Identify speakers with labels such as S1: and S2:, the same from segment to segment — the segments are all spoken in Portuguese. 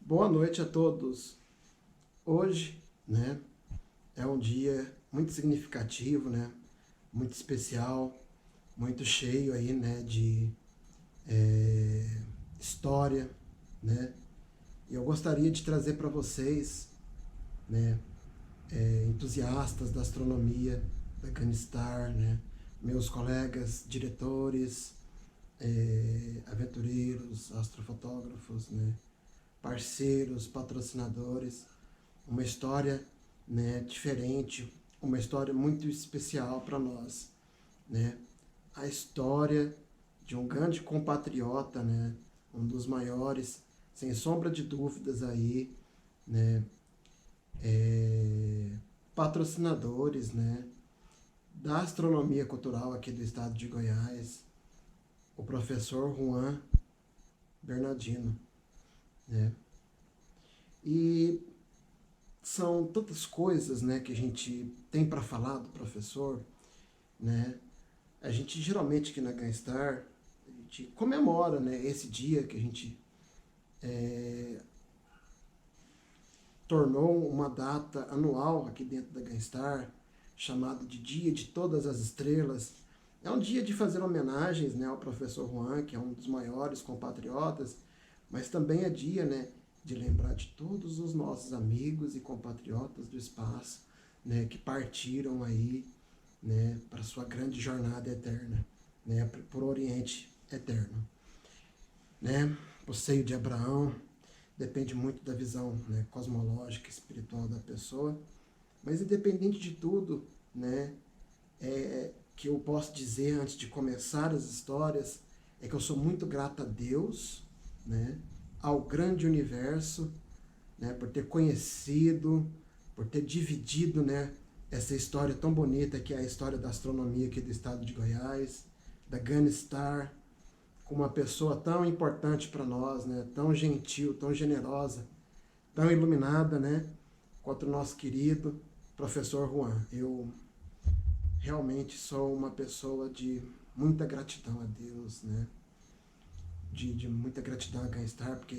S1: Boa noite a todos. Hoje, né, é um dia muito significativo, né, muito especial, muito cheio aí, né, de história, né. E eu gostaria de trazer para vocês, né, entusiastas da astronomia, da Canistar, né, meus colegas diretores, aventureiros, astrofotógrafos, né, parceiros, patrocinadores, uma história, né, diferente, uma história muito especial para nós, né? A história de um grande compatriota, né, um dos maiores, sem sombra de dúvidas aí, né, patrocinadores, né, da astronomia cultural aqui do estado de Goiás, o professor Juan Bernardino, né? E são tantas coisas, né, que a gente tem para falar do professor, né? A gente geralmente aqui na Gunstar, a gente comemora, né, esse dia que a gente tornou uma data anual aqui dentro da Gunstar, chamado de Dia de Todas as Estrelas. É um dia de fazer homenagens, né, ao professor Juan, que é um dos maiores compatriotas, mas também é dia, né, de lembrar de todos os nossos amigos e compatriotas do espaço, né, que partiram aí, né, para sua grande jornada eterna, né, por Oriente Eterno, né? O seio de Abraão depende muito da visão, né, cosmológica, espiritual da pessoa, mas independente de tudo, né, que eu posso dizer antes de começar as histórias é que eu sou muito grato a Deus, né, ao grande universo, né, por ter conhecido, por ter dividido, né, essa história tão bonita que é a história da astronomia aqui do estado de Goiás, da Gunstar, com uma pessoa tão importante para nós, né, tão gentil, tão generosa, tão iluminada, né, quanto o nosso querido professor Juan. Eu realmente sou uma pessoa de muita gratidão a Deus, né, de muita gratidão a Gunstar, porque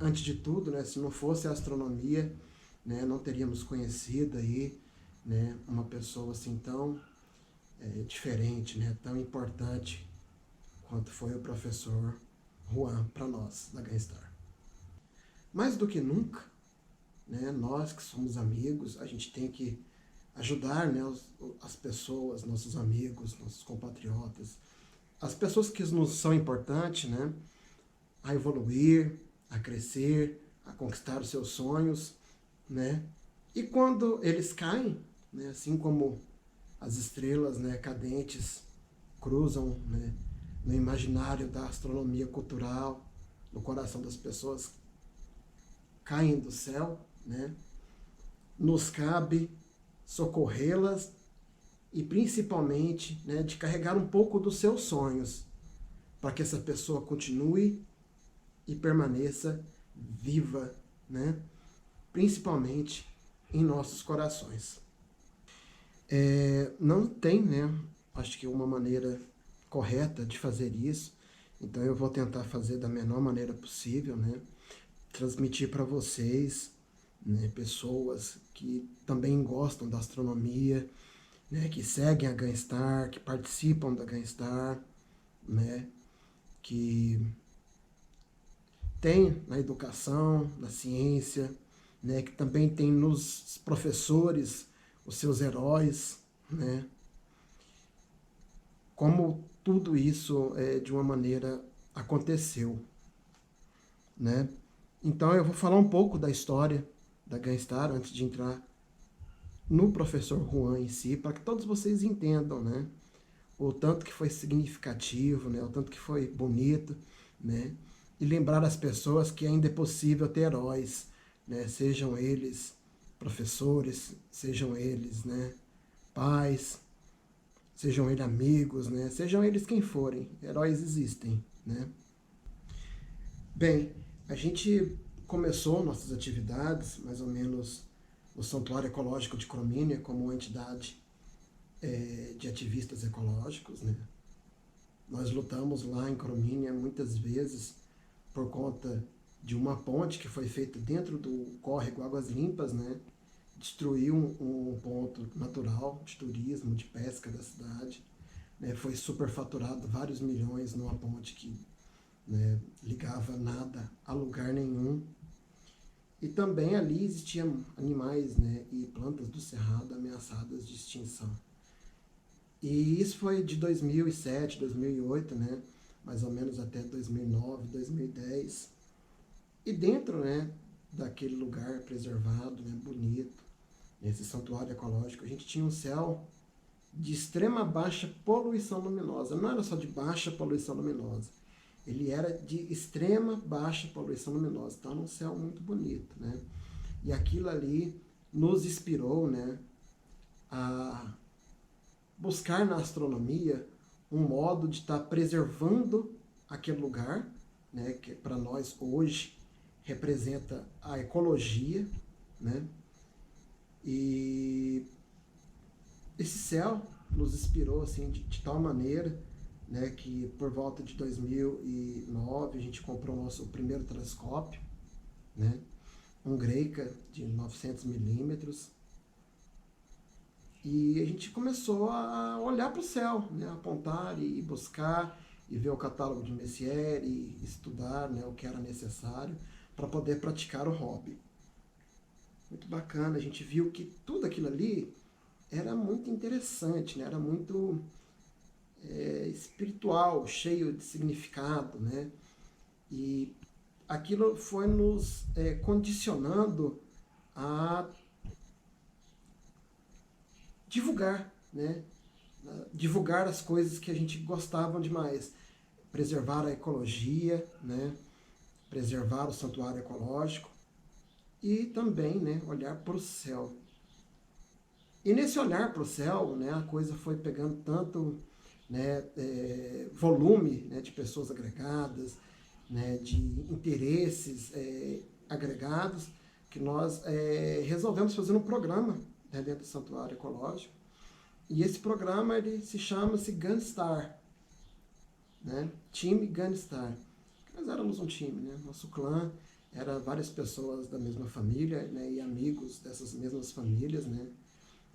S1: antes de tudo, né, se não fosse a astronomia, né, não teríamos conhecido aí, né, uma pessoa assim tão diferente, né, tão importante quanto foi o professor Juan para nós da Gunstar. Mais do que nunca, né, nós que somos amigos, a gente tem que ajudar, né, as pessoas, nossos amigos, nossos compatriotas, as pessoas que nos são importantes, né, a evoluir, a crescer, a conquistar os seus sonhos, né? E quando eles caem, né, assim como as estrelas, né, cadentes cruzam, né, no imaginário da astronomia cultural, no coração das pessoas, caem do céu, né? Nos cabe socorrê-las e principalmente, né, de carregar um pouco dos seus sonhos para que essa pessoa continue e permaneça viva, né? Principalmente em nossos corações. Não tem, né? Acho que uma maneira correta de fazer isso. Então eu vou tentar fazer da menor maneira possível, né? Transmitir para vocês, né, pessoas que também gostam da astronomia, né, que seguem a Gunstar, que participam da Gunstar, né, que tem na educação, na ciência, né, que também tem nos professores os seus heróis, né, como tudo isso de uma maneira aconteceu, né. Então eu vou falar um pouco da história da Gunstar antes de entrar no professor Juan em si, para que todos vocês entendam, né, o tanto que foi significativo, né, o tanto que foi bonito, né, e lembrar as pessoas que ainda é possível ter heróis, né, sejam eles professores, sejam eles, né, pais, sejam eles amigos, né, sejam eles quem forem, heróis existem, né. Bem, a gente começou nossas atividades, mais ou menos, no Santuário Ecológico de Cromínia, como uma entidade de ativistas ecológicos, né. Nós lutamos lá em Cromínia muitas vezes por conta de uma ponte que foi feita dentro do córrego Águas Limpas, né? Destruiu um ponto natural de turismo, de pesca da cidade. Né? Foi superfaturado vários milhões numa ponte que, né, ligava nada a lugar nenhum. E também ali existiam animais, né, e plantas do cerrado ameaçadas de extinção. E isso foi de 2007, 2008, né, mais ou menos até 2009, 2010. E dentro, né, daquele lugar preservado, né, bonito, nesse santuário ecológico, a gente tinha um céu de extrema baixa poluição luminosa. Não era só de baixa poluição luminosa, ele era de extrema baixa poluição luminosa. Então, um céu muito bonito, né? E aquilo ali nos inspirou, né, a buscar na astronomia um modo de estar preservando aquele lugar, né, que para nós hoje representa a ecologia, né? E esse céu nos inspirou assim de tal maneira, né, que por volta de 2009 a gente comprou o nosso primeiro telescópio, né, um Greika de 900 milímetros, e a gente começou a olhar para o céu, né, apontar e buscar e ver o catálogo de Messier e estudar, né, o que era necessário para poder praticar o hobby. Muito bacana, a gente viu que tudo aquilo ali era muito interessante, né, era muito espiritual, cheio de significado, né? E aquilo foi nos condicionando a divulgar, né? Divulgar as coisas que a gente gostava demais, preservar a ecologia, né? Preservar o santuário ecológico e também, né, olhar para o céu. E nesse olhar para o céu, né, a coisa foi pegando tanto, né, volume, né, de pessoas agregadas, né, de interesses agregados, que nós resolvemos fazer um programa, né, dentro do Santuário Ecológico. E esse programa ele se chama-se Gunstar, né, time Gunstar. Nós éramos um time, né, nosso clã era várias pessoas da mesma família, né, e amigos dessas mesmas famílias, né.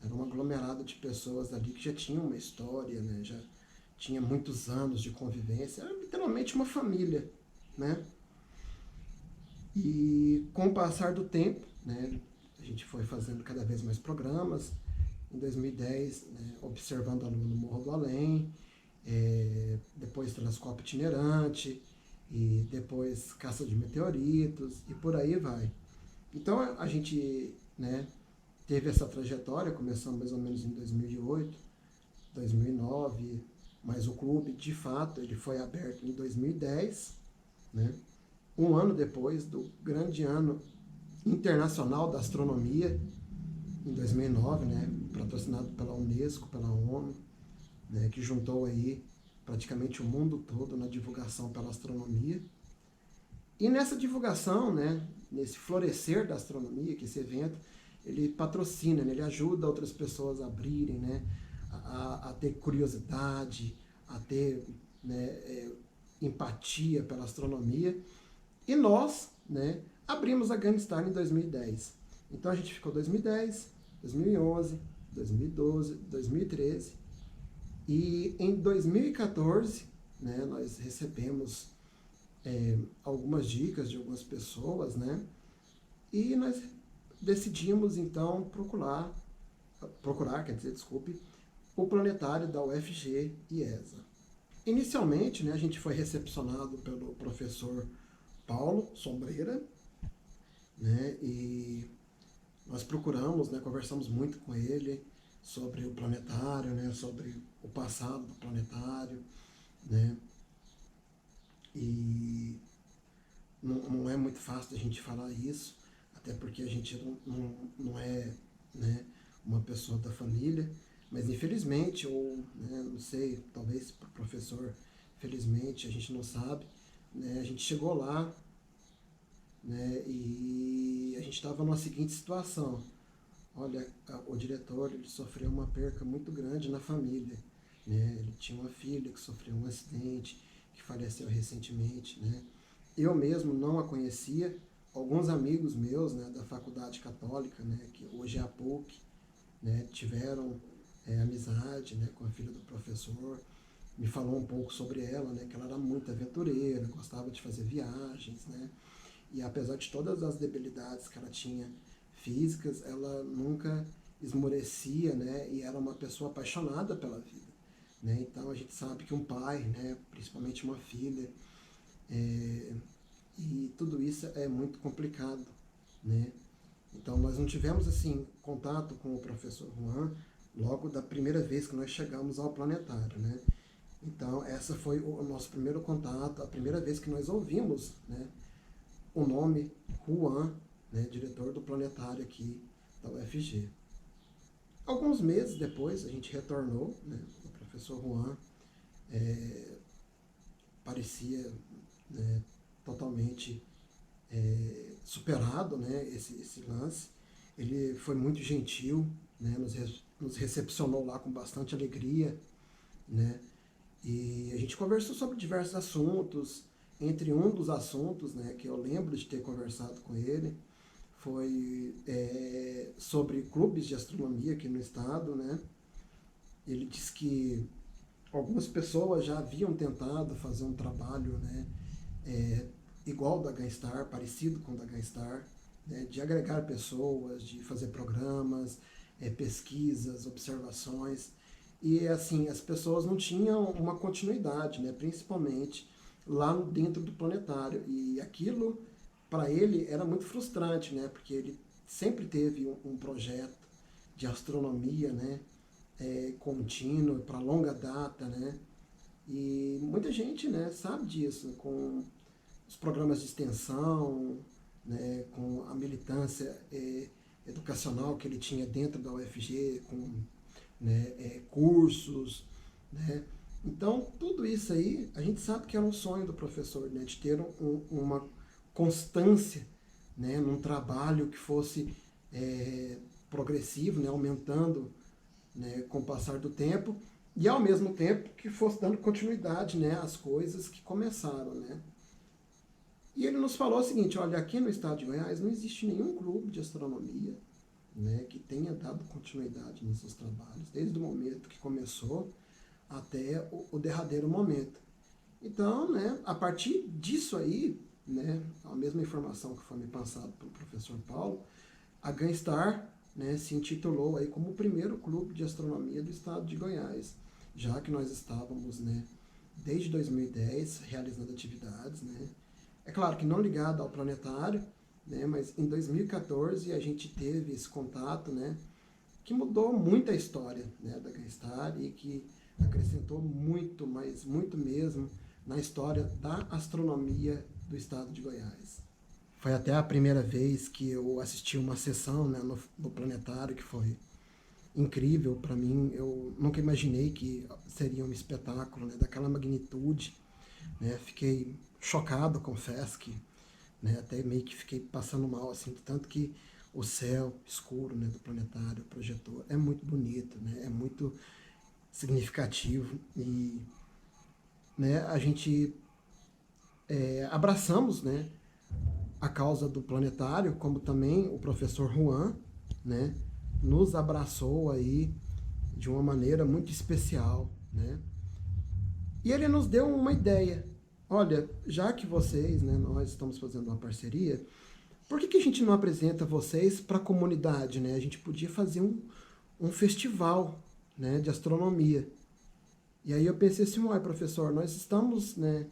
S1: Era um aglomerado de pessoas ali que já tinham uma história, né? Já tinha muitos anos de convivência. Era literalmente uma família, né? E com o passar do tempo, né, a gente foi fazendo cada vez mais programas. Em 2010, né, observando a Lua no Morro do Além, depois telescópio itinerante, e depois caça de meteoritos, e por aí vai. Então a gente, né, teve essa trajetória, começando mais ou menos em 2008, 2009, mas o clube, de fato, ele foi aberto em 2010, né? Um ano depois do grande ano internacional da astronomia, em 2009, né? Patrocinado pela Unesco, pela ONU, né? Que juntou aí praticamente o mundo todo na divulgação pela astronomia. E nessa divulgação, né? Nesse florescer da astronomia, que esse evento ele patrocina, né? Ele ajuda outras pessoas a abrirem, né? A ter curiosidade, a ter, né, empatia pela astronomia. E nós, né, abrimos a Gunstar em 2010. Então a gente ficou 2010, 2011, 2012, 2013. E em 2014, né, nós recebemos algumas dicas de algumas pessoas, né? E nós decidimos então procurar, quer dizer, desculpe, o planetário da UFG e ESA. Inicialmente, né, a gente foi recepcionado pelo professor Paulo Sombreira, né, e nós procuramos, né, conversamos muito com ele sobre o planetário, né, sobre o passado do planetário, né, e não é muito fácil a gente falar isso, até porque a gente não é, né, uma pessoa da família, mas infelizmente, ou né, não sei, talvez para o professor, felizmente, a gente não sabe, né, a gente chegou lá, né, e a gente estava numa seguinte situação. Olha, o diretor ele sofreu uma perca muito grande na família. Né, ele tinha uma filha que sofreu um acidente, que faleceu recentemente, né, eu mesmo não a conhecia, alguns amigos meus, né, da faculdade católica, né, que hoje é a PUC, né, tiveram amizade, né, com a filha do professor, me falou um pouco sobre ela, né, que ela era muito aventureira, gostava de fazer viagens, né, e apesar de todas as debilidades que ela tinha físicas, ela nunca esmorecia, né, e era uma pessoa apaixonada pela vida, né. Então a gente sabe que um pai, né, principalmente uma filha, é, e tudo isso é muito complicado, né. Então nós não tivemos assim contato com o professor Juan logo da primeira vez que nós chegamos ao planetário, né. Então essa foi o nosso primeiro contato, a primeira vez que nós ouvimos, né, o nome Juan, né, diretor do planetário aqui da UFG. Alguns meses depois a gente retornou, né, o professor Juan parecia, né, totalmente superado, né, esse lance. Ele foi muito gentil, né, nos recepcionou lá com bastante alegria, né, e a gente conversou sobre diversos assuntos. Entre um dos assuntos, né, que eu lembro de ter conversado com ele, foi sobre clubes de astronomia aqui no estado, né. Ele disse que algumas pessoas já haviam tentado fazer um trabalho, né, igual da Gunstar, parecido com o da Gunstar, né, de agregar pessoas, de fazer programas, pesquisas, observações. E assim, as pessoas não tinham uma continuidade, né, principalmente lá dentro do planetário. E aquilo, para ele, era muito frustrante, né, porque ele sempre teve um projeto de astronomia, né, contínuo, para longa data, né, e muita gente, né, sabe disso, com os programas de extensão, né, com a militância educacional que ele tinha dentro da UFG, com, né, cursos, né. Então, tudo isso aí, a gente sabe que era um sonho do professor, né, de ter uma constância, né, num trabalho que fosse progressivo, né, aumentando, né, com o passar do tempo, e ao mesmo tempo que fosse dando continuidade, né, às coisas que começaram, né. E ele nos falou o seguinte: olha, aqui no estado de Goiás não existe nenhum clube de astronomia, né, que tenha dado continuidade nos seus trabalhos, desde o momento que começou até o derradeiro momento. Então, né, a partir disso aí, né, a mesma informação que foi me passada pelo professor Paulo, a Gunstar, né, se intitulou aí como o primeiro clube de astronomia do estado de Goiás, já que nós estávamos, né, desde 2010 realizando atividades, né. É claro que não ligado ao planetário, né, mas em 2014 a gente teve esse contato, né, que mudou muito a história, né, da Gunstar e que acrescentou muito, mas muito mesmo, na história da astronomia do estado de Goiás. Foi até a primeira vez que eu assisti uma sessão, né, no planetário, que foi incrível para mim. Eu nunca imaginei que seria um espetáculo, né, daquela magnitude, né. Fiquei chocado, confesso que, né, até meio que fiquei passando mal, assim, tanto que o céu escuro, né, do planetário, o projetor, é muito bonito, né, é muito significativo. E, né, a gente abraçamos, né, a causa do planetário, como também o professor Juan, né, nos abraçou aí de uma maneira muito especial, né. E ele nos deu uma ideia. Olha, já que vocês, né, nós estamos fazendo uma parceria, por que a gente não apresenta vocês para a comunidade, né? A gente podia fazer um festival, né, de astronomia. E aí eu pensei assim, uai, professor, nós estamos, né,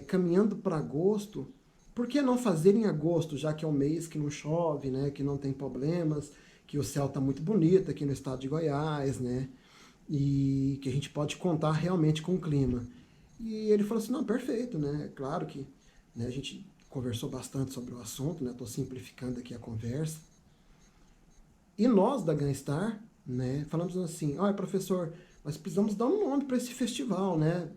S1: caminhando para agosto, por que não fazer em agosto, já que é um mês que não chove, né, que não tem problemas, que o céu está muito bonito aqui no estado de Goiás, né, e que a gente pode contar realmente com o clima. E ele falou assim, não, perfeito, né, claro que, né, a gente conversou bastante sobre o assunto, né, estou simplificando aqui a conversa. E nós da Gunstar, né, falamos assim, olha, professor, nós precisamos dar um nome para esse festival, né,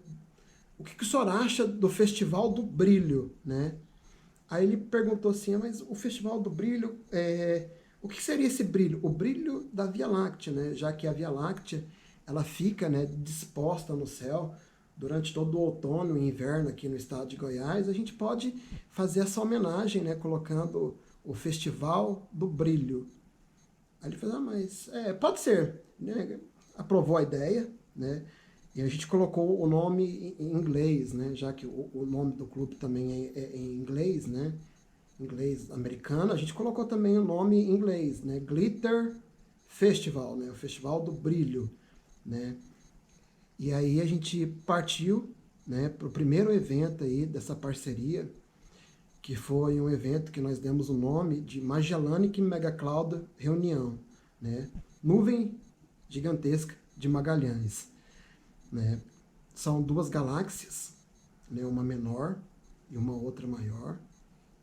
S1: o que o senhor acha do Festival do Brilho, né? Aí ele perguntou assim, mas o Festival do Brilho, o que seria esse brilho? O brilho da Via Láctea, né? Já que a Via Láctea, ela fica, né, disposta no céu durante todo o outono e inverno aqui no estado de Goiás, a gente pode fazer essa homenagem, né, colocando o Festival do Brilho. Aí ele falou, mas pode ser, né? Aprovou a ideia, né? E a gente colocou o nome em inglês, né? Já que o nome do clube também é em inglês, né? Inglês americano, a gente colocou também o nome em inglês, né? Glitter Festival, né? O Festival do Brilho, né? E aí a gente partiu, né, para o primeiro evento aí dessa parceria, que foi um evento que nós demos o nome de Magellanic Mega Cloud Reunião, né? Nuvem gigantesca de Magalhães, né? São duas galáxias, né, uma menor e uma outra maior,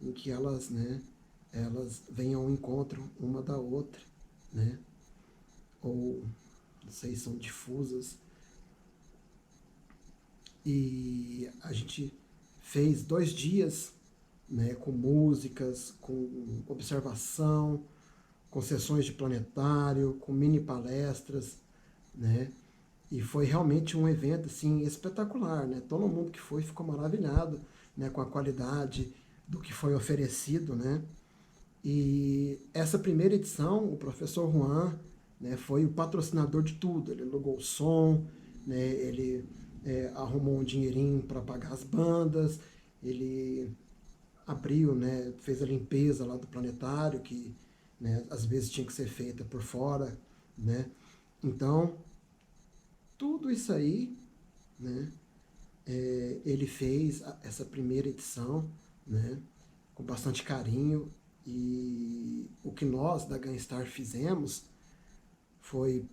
S1: em que elas, né, elas vêm ao encontro uma da outra, né? Ou, não sei, são difusas. E a gente fez 2 dias, né, com músicas, com observação, com sessões de planetário, com mini palestras, né? E foi realmente um evento assim espetacular, né? Todo mundo que foi ficou maravilhado, né, com a qualidade do que foi oferecido, né? E essa primeira edição, o professor Juan, né, foi o patrocinador de tudo. Ele alugou o som, né, ele arrumou um dinheirinho para pagar as bandas, ele abriu, né, fez a limpeza lá do planetário, que, né, às vezes tinha que ser feita por fora, né? Então, tudo isso aí, né, ele fez essa primeira edição, né, com bastante carinho, e o que nós da Gunstar fizemos foi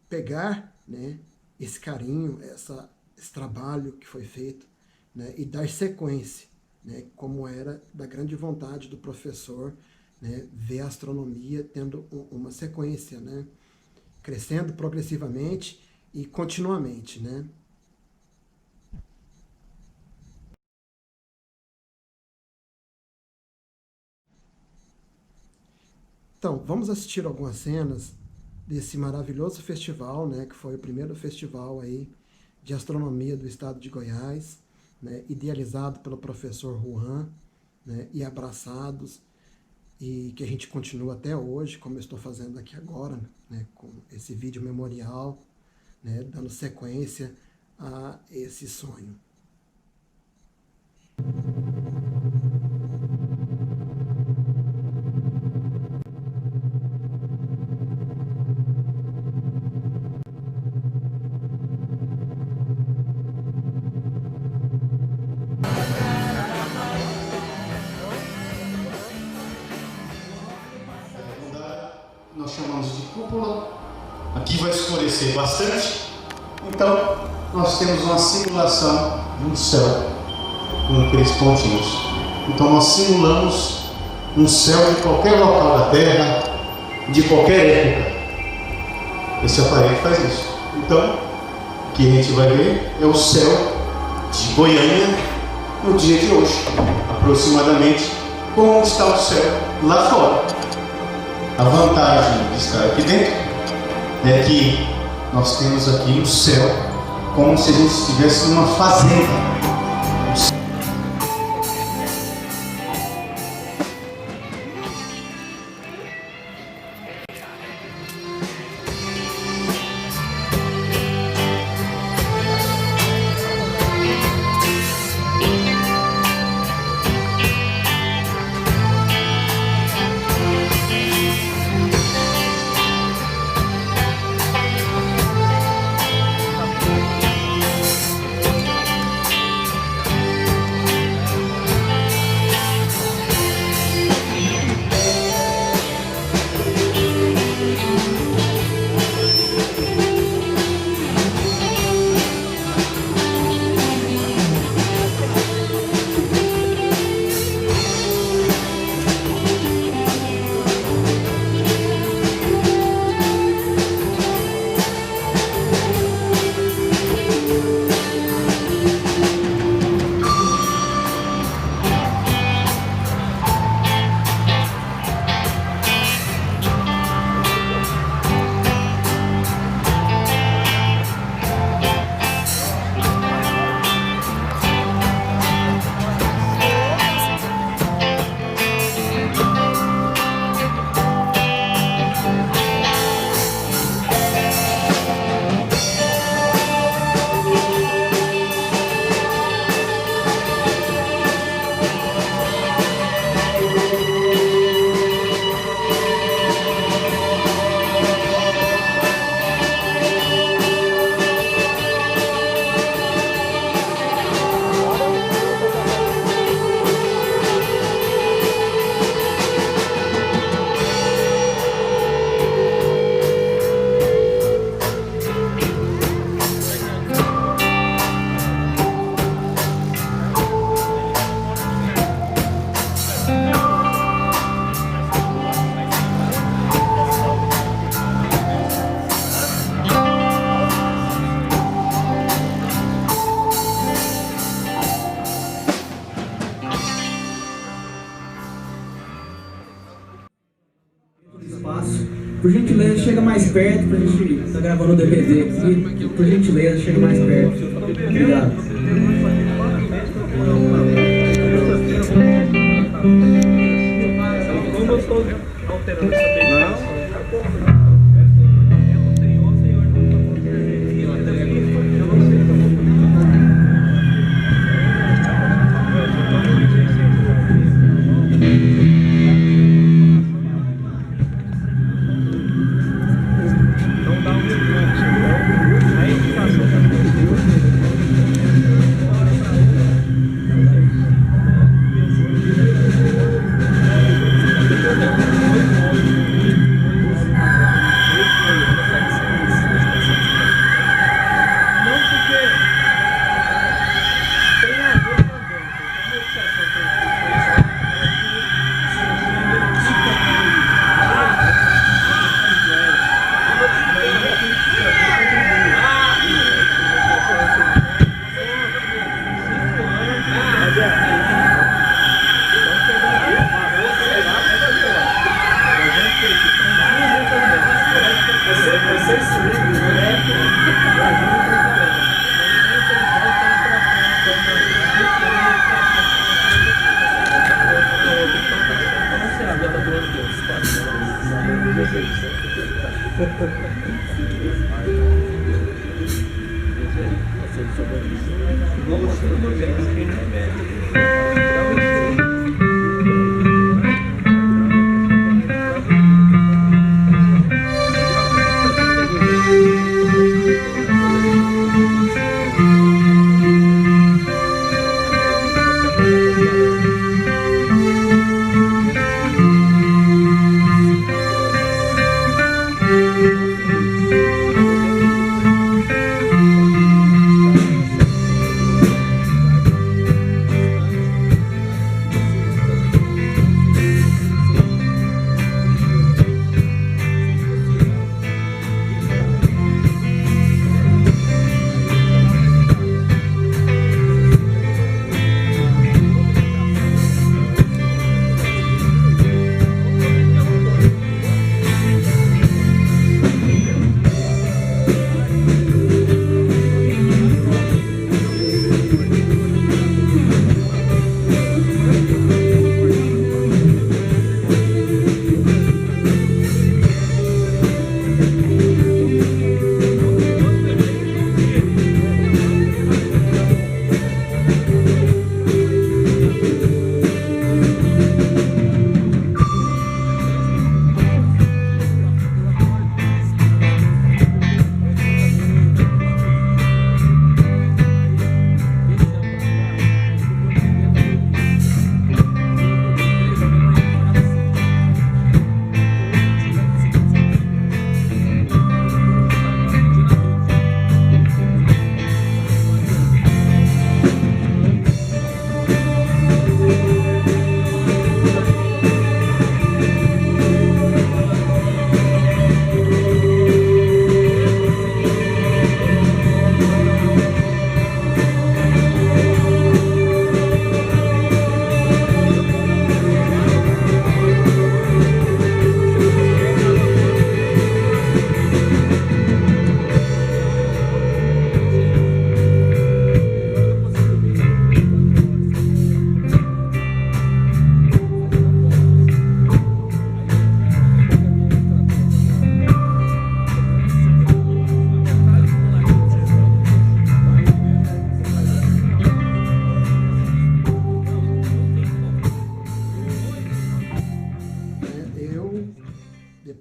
S1: pegar, né, esse carinho, esse trabalho que foi feito, né, e dar sequência, né, como era da grande vontade do professor, né, ver a astronomia tendo uma sequência, né, crescendo progressivamente e continuamente, né. Então, vamos assistir algumas cenas desse maravilhoso festival, né, que foi o primeiro festival aí de astronomia do estado de Goiás, né, idealizado pelo professor Juan, né, e abraçados, e que a gente continua até hoje, como eu estou fazendo aqui agora, né, com esse vídeo memorial, né, dando sequência a esse sonho.
S2: Nós chamamos de cúpula. Aqui vai escurecer bastante. Então, nós temos uma simulação de um céu com aqueles pontinhos. Então, nós simulamos um céu de qualquer local da Terra, de qualquer época. Esse aparelho faz isso. Então, o que a gente vai ver é o céu de Goiânia no dia de hoje, aproximadamente como está o céu lá fora. A vantagem de estar aqui dentro é que nós temos aqui o céu como se a gente estivesse numa fazenda.
S3: faço. Por gentileza, chega mais perto pra gente estar gravando o DVD aqui. Por gentileza, chega mais perto. Obrigado. Como eu estou alterando essa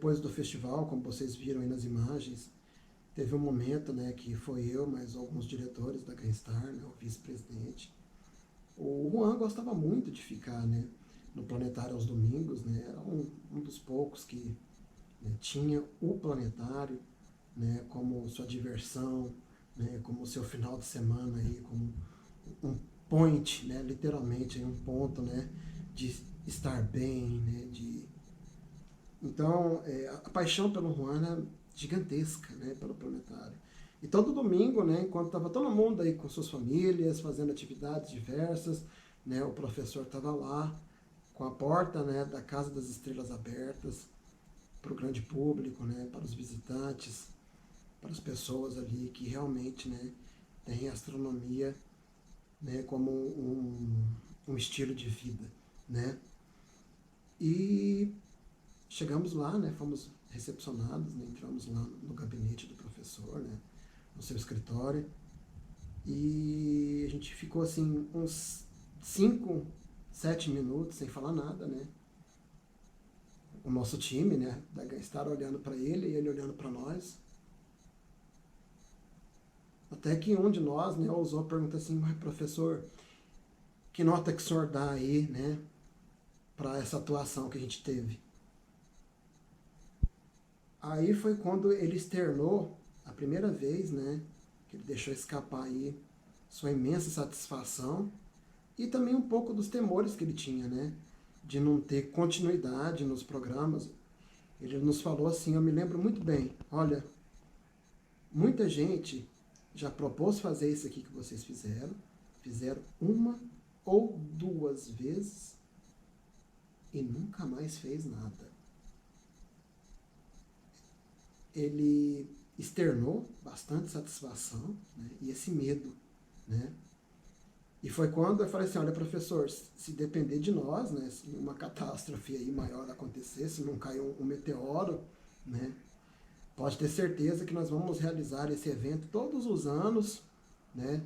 S1: depois do festival, como vocês viram aí nas imagens, teve um momento, né, que foi eu, mais alguns diretores da Gainstar, né, o vice-presidente. O Juan gostava muito de ficar, né, no Planetário aos domingos, né, era um dos poucos que, né, tinha o Planetário, né, como sua diversão, né, como seu final de semana, aí, como um point, né, literalmente, um ponto, né, de estar bem, né, Então, a paixão pelo Juan é gigantesca, né, pelo Planetário. E todo domingo, né, enquanto estava todo mundo aí com suas famílias, fazendo atividades diversas, né, o professor estava lá com a porta, né, da Casa das Estrelas abertas para o grande público, né, para os visitantes, para as pessoas ali que realmente, né, têm a astronomia, né, como um estilo de vida, né? E chegamos lá, né, fomos recepcionados, né, entramos lá no gabinete do professor, né, no seu escritório, e a gente ficou assim uns 5, 7 minutos sem falar nada, né? O nosso time, né, da Ganstar olhando para ele e ele olhando para nós. Até que um de nós, né, ousou perguntar assim: mas professor, que nota que o senhor dá aí, né, para essa atuação que a gente teve? Aí foi quando ele externou a primeira vez, né, que ele deixou escapar aí sua imensa satisfação e também um pouco dos temores que ele tinha, né, de não ter continuidade nos programas. Ele nos falou assim, eu me lembro muito bem, olha, muita gente já propôs fazer isso aqui que vocês fizeram uma ou duas vezes e nunca mais fez nada. Ele externou bastante satisfação, né, e esse medo, né? E foi quando eu falei assim, olha professor, se depender de nós, né, se uma catástrofe aí maior acontecer, se não cair um meteoro, né, pode ter certeza que nós vamos realizar esse evento todos os anos, né,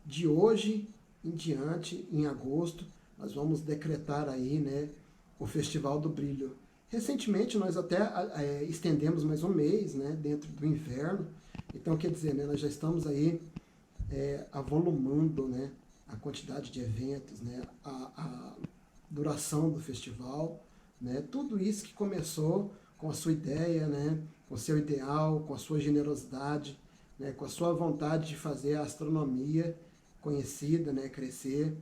S1: de hoje em diante, em agosto, nós vamos decretar aí, né, o Festival do Brilho. Recentemente nós até estendemos mais um mês, né, dentro do inverno, então quer dizer, né, nós já estamos aí avolumando, né, a quantidade de eventos, né, a duração do festival, né, tudo isso que começou com a sua ideia, né, com o seu ideal, com a sua generosidade, né, com a sua vontade de fazer a astronomia conhecida, né, crescer,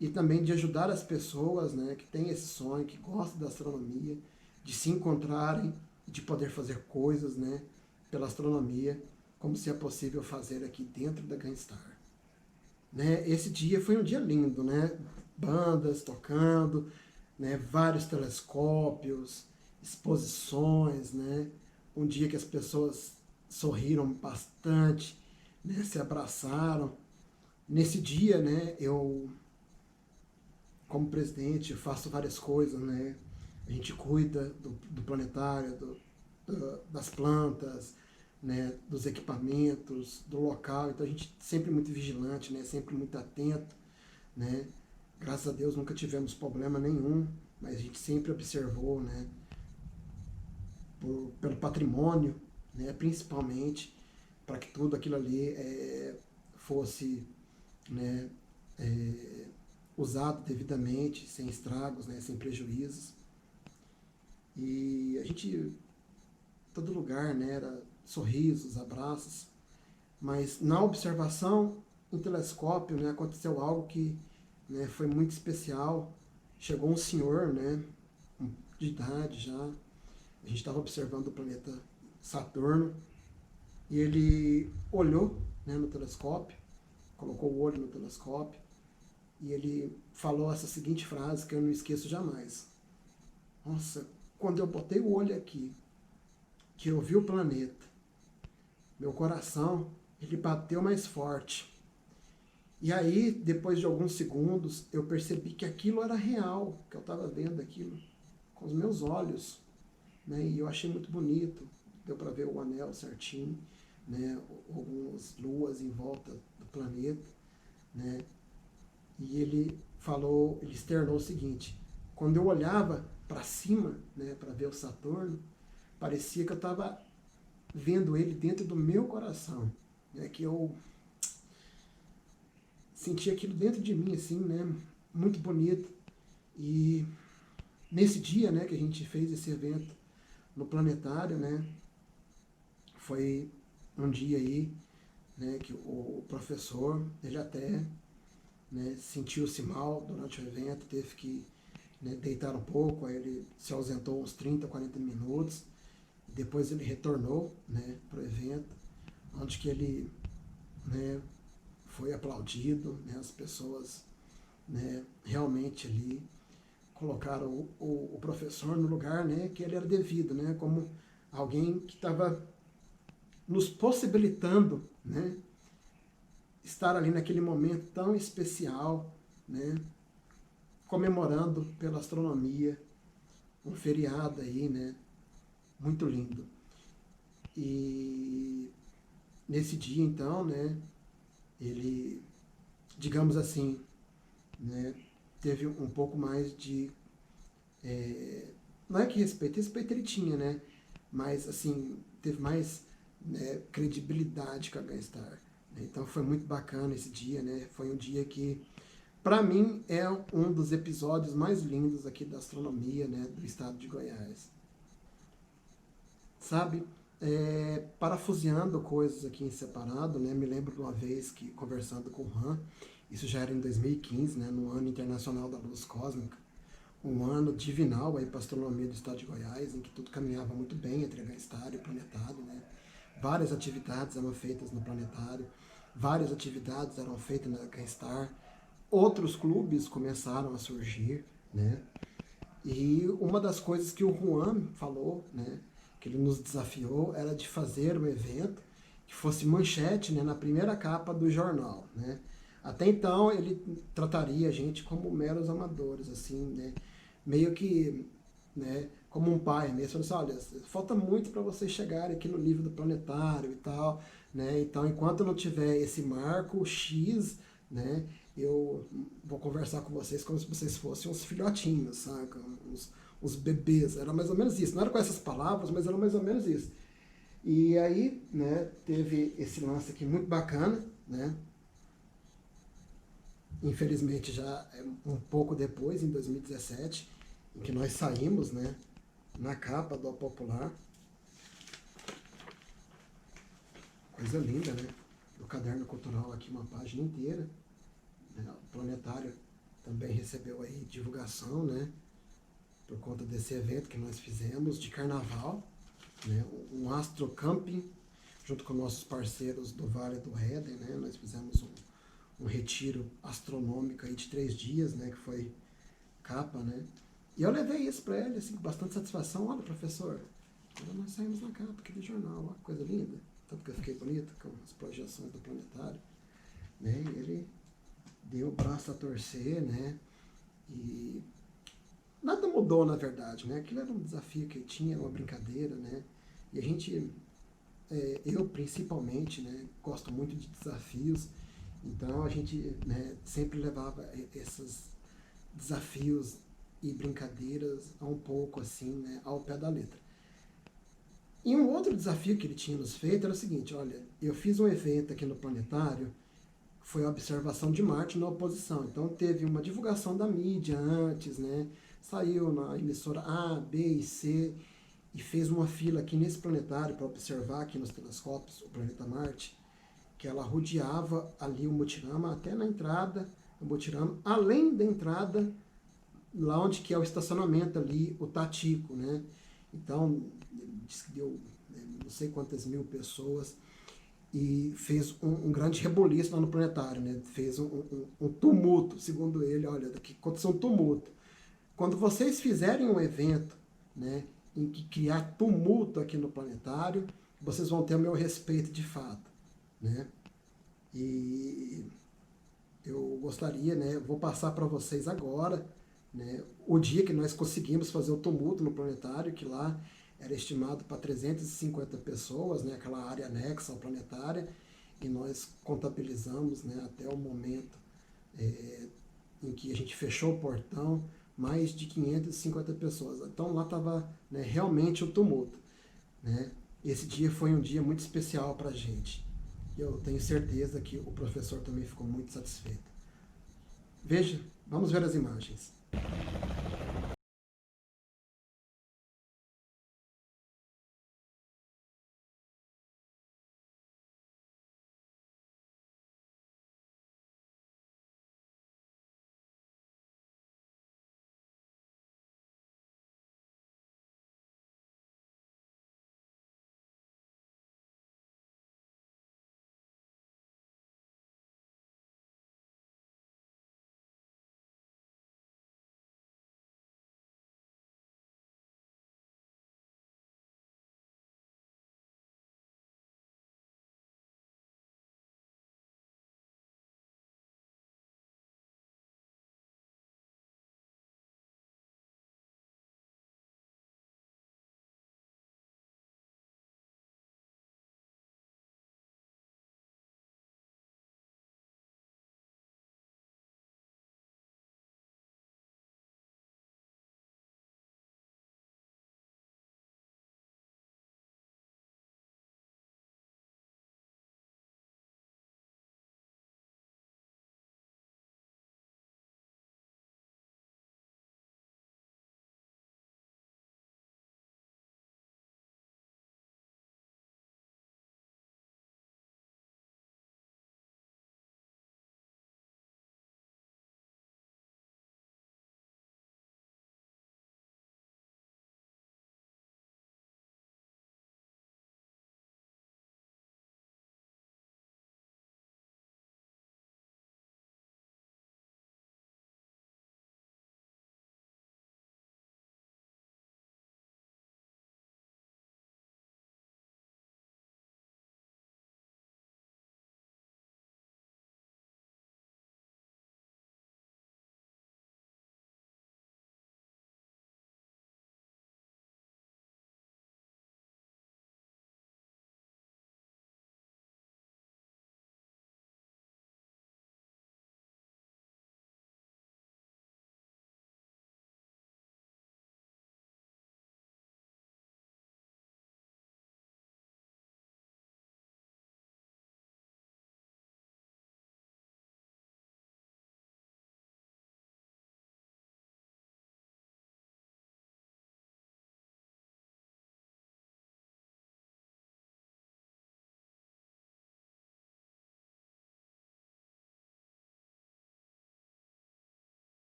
S1: e também de ajudar as pessoas, né, que têm esse sonho, que gostam da astronomia, de se encontrarem, de poder fazer coisas, né, pela astronomia, como se é possível fazer aqui dentro da Ganstar. Né, esse dia foi um dia lindo, né, bandas tocando, né, vários telescópios, exposições, né, um dia que as pessoas sorriram bastante, né, se abraçaram. Nesse dia, né, eu, como presidente, faço várias coisas, né, a gente cuida do planetário, das plantas, né, dos equipamentos, do local, então a gente sempre muito vigilante, né, sempre muito atento, né, graças a Deus nunca tivemos problema nenhum, mas a gente sempre observou, né, pelo patrimônio, né, principalmente, para que tudo aquilo ali fosse, né, usado devidamente, sem estragos, né, sem prejuízos. E a gente, todo lugar, né, era sorrisos, abraços, mas na observação em telescópio, né, aconteceu algo que, né, foi muito especial. Chegou um senhor, né, de idade já, a gente estava observando o planeta Saturno, e ele olhou, né, no telescópio, colocou o olho no telescópio, e ele falou essa seguinte frase que eu não esqueço jamais. Nossa, quando eu botei o olho aqui, que eu vi o planeta, meu coração, ele bateu mais forte. E aí, depois de alguns segundos, eu percebi que aquilo era real, que eu estava vendo aquilo com os meus olhos, né? E eu achei muito bonito, deu para ver o anel certinho, né? Algumas luas em volta do planeta, né? E ele falou, ele externou o seguinte: quando eu olhava para cima, né, para ver o Saturno, parecia que eu estava vendo ele dentro do meu coração, né, que eu senti aquilo dentro de mim, assim, né, muito bonito. E nesse dia, né, que a gente fez esse evento no planetário, né, foi um dia aí, né, que o professor, ele até, né, sentiu-se mal durante o evento, teve que, né, deitar um pouco, aí ele se ausentou uns 30, 40 minutos, depois ele retornou, né, para o evento, onde que ele, né, foi aplaudido, né, as pessoas, né, realmente ali colocaram o professor no lugar, né, que ele era devido, né, como alguém que estava nos possibilitando, né, estar ali naquele momento tão especial, né, comemorando pela astronomia, um feriado aí, né, muito lindo. E nesse dia, então, né, ele, digamos assim, né, teve um pouco mais de, não é que respeito ele tinha, né, mas, assim, teve mais, né, credibilidade com a Gunstar. Então foi muito bacana esse dia, né, foi um dia que, para mim, é um dos episódios mais lindos aqui da astronomia, né, do estado de Goiás. Sabe, parafuseando coisas aqui em separado, né, me lembro de uma vez que, conversando com o Han, isso já era em 2015, né, no Ano Internacional da Luz Cósmica, um ano divinal aí para a astronomia do estado de Goiás, em que tudo caminhava muito bem entre a Gunstar e o planetário, né, várias atividades eram feitas no planetário, várias atividades eram feitas na Gunstar, outros clubes começaram a surgir, né, e uma das coisas que o Juan falou, né, que ele nos desafiou, era de fazer um evento que fosse manchete, né, na primeira capa do jornal, né. Até então ele trataria a gente como meros amadores, assim, né, meio que, né, como um pai mesmo, falando assim, olha, falta muito para vocês chegarem aqui no nível do planetário e tal, né, então enquanto não tiver esse marco X, né, eu vou conversar com vocês como se vocês fossem uns filhotinhos, saca? Uns bebês. Era mais ou menos isso. Não era com essas palavras, mas era mais ou menos isso. E aí, né, teve esse lance aqui muito bacana, né? Infelizmente já um pouco depois, em 2017, em que nós saímos, né, na capa do Popular. Coisa linda, né? Do Caderno Cultural aqui, uma página inteira. O Planetário também recebeu aí divulgação, né, por conta desse evento que nós fizemos de carnaval, né, um astro camping, junto com nossos parceiros do Vale do Éden, né, nós fizemos um retiro astronômico aí de 3 dias, né, que foi capa, né, e eu levei isso para ele, assim, com bastante satisfação. Olha, professor, agora nós saímos na capa aqui do jornal, ó, coisa linda, tanto que eu fiquei bonito com as projeções do planetário, né, e ele deu o braço a torcer, né, e nada mudou, na verdade, né, aquilo era um desafio que ele tinha, era uma brincadeira, né, e a gente, eu principalmente, né, gosto muito de desafios, então a gente, né, sempre levava esses desafios e brincadeiras a um pouco assim, né, ao pé da letra. E um outro desafio que ele tinha nos feito era o seguinte, olha, eu fiz um evento aqui no planetário, foi a observação de Marte na oposição. Então teve uma divulgação da mídia antes, né? Saiu na emissora A, B e C e fez uma fila aqui nesse planetário para observar aqui nos telescópios o planeta Marte, que ela rodeava ali o Mutirama até na entrada do Mutirama, além da entrada lá onde que é o estacionamento ali, o Tatico, né? Então, diz que deu, né, não sei quantas mil pessoas, e fez um grande reboliço lá no planetário, né? Fez um tumulto, segundo ele, olha, daqui aconteceu um tumulto. Quando vocês fizerem um evento, né, em que criar tumulto aqui no planetário, vocês vão ter o meu respeito de fato, né? E eu gostaria, né, vou passar para vocês agora, né, o dia que nós conseguimos fazer o tumulto no planetário, que lá era estimado para 350 pessoas, né, aquela área anexa ao planetário, e nós contabilizamos, né, até o momento em que a gente fechou o portão, mais de 550 pessoas. Então lá estava, né, realmente o tumulto, né? Esse dia foi um dia muito especial para a gente. Eu tenho certeza que o professor também ficou muito satisfeito. Veja, vamos ver as imagens.